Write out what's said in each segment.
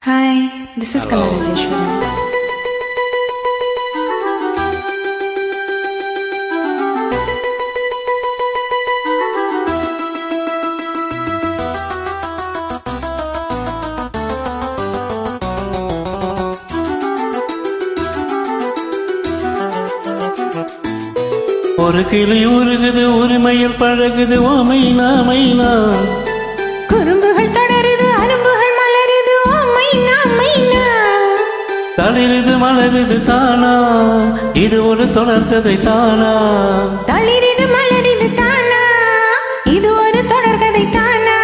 Hi, this is Hello. Kala Rajeshwaran. ஒரு கிளி உருகுது உரிமையில் பழகுது ஓ மைனா மைனா, குறும்புகள் தொடருது அரும்புகள் மலருது ஓ மைனா மைனா, தளிருது மலருது தானா இது ஒரு தொடர்கதை தானா, தளிருது மலருது தானா இது ஒரு தொடர்கதை தானா,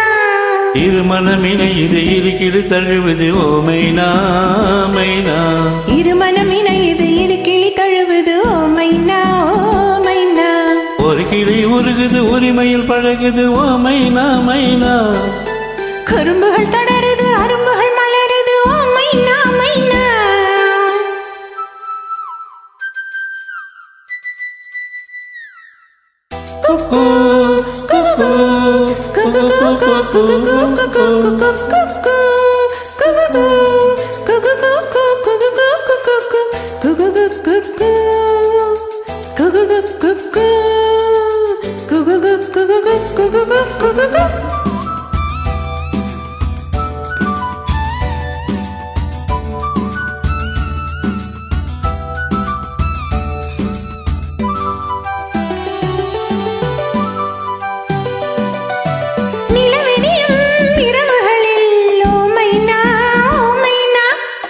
இரு மனமினை இது இருக்கிடு தழுவுது ஓ மைனா மைனா, இரு மனம் இணையுது இரு கிளி தழுவுது ஓ மைனா மைனா, ஒரு கிளி உருகுது உரிமையில் பழகுது ஓ மைனா மைனா, குறும்புகள் தொடருது அரும்புகள் மலருது ஓ மைனா மைனா. குக்கு குக்கு குக்கு குக்கு குக்கு.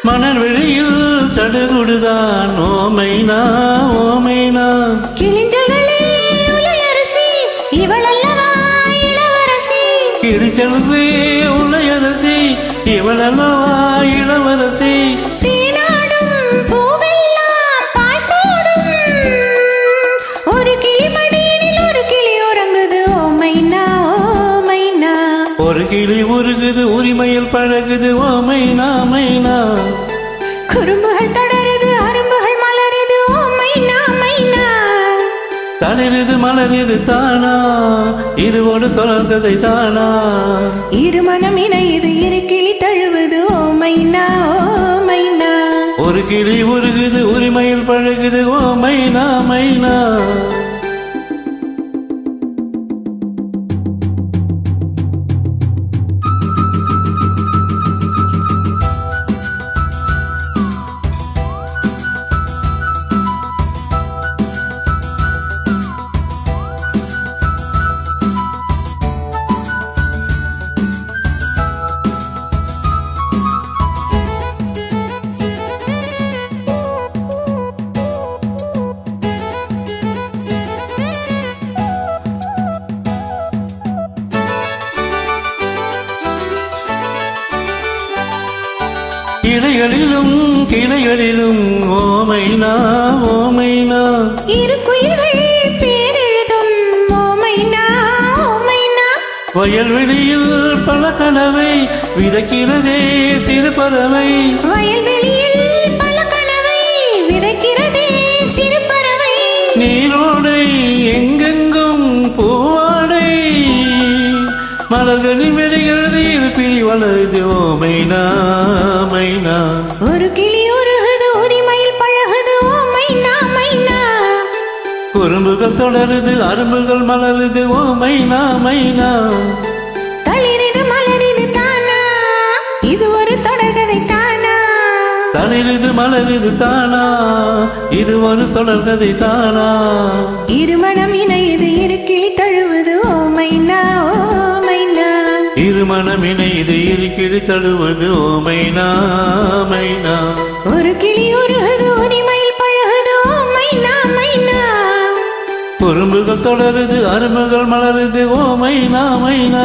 மணல் வெளியில் தடுகுடுதான் ஓ மைனா ஓ மைனா, கிளிஞ்சல்களே உலையரசி இவளல்லவா இளவரசி, கிழிச்செல்வே உலையரசி இவளல்லவா இளவரசி, தேனாடும் பூவெல்லாம் பாய் போடும், ஒரு கிளி மடியினில் ஒரு கிளி உறங்குது ஓ மைனா ஓ மைனா, ஒரு கிளி உருகுது உரிமையில் பழகுது ஓ மைனா மைனா, குறும்புகள் தொடருது அரும்புகள் மலருது ஓ மைனா மைனா, தளிருது மலருது தானா இது ஒரு தொடர்கதை தானா, இரு மனம் இணையுது இரு கிளி தழுவுது ஓ மைனா ஓ மைனா, ஒரு கிளி உருகுது உரிமையில் பழகுது ஓ மைனா மைனா. இலைகளிலும் கிளைகளிலும் ஓ மைனா ஓ மைனா, இரு குயில்கள் பேரெழுதும் ஓ மைனா ஓ மைனா, வயல்வெளியில் பல கனவை விதைக்கிறதே சிறு பறவை, வயல்வெளியில் பல கனவை விதைக்கிறதே சிறு பறவை, நீரோடை எங்கெங்கும் பூவாடை, மலர்களின் வெளிகள் இருப்பில் வளருது ஓ மைனா மைனா, ஒரு கிளி உருகுது உரிமையில் பழகுது ஓ மைனா மைனா, குறும்புகள் தொடருது அரும்புகள் மலருது ஓ மைனா மைனா, தளிரிது மலரிது தானா இது ஒரு தொடர்கதை தானா, தளிருது மலருது தானா இது ஒரு தொடர்கதை தானா, இரு மனம் இணையுது இரு கிளி தழுவுது ஓ மைனா ஓ மைனா, இரு மனம் இணைது இரு கிளி தழுவது ஓ மைனா மைனா, ஒரு கிளி உருகுது உரிமையில் பழகுது ஓ மைனா மைனா, குறும்புகள் தொடருது அரும்புகள் மலருது ஓ மைனா மைனா.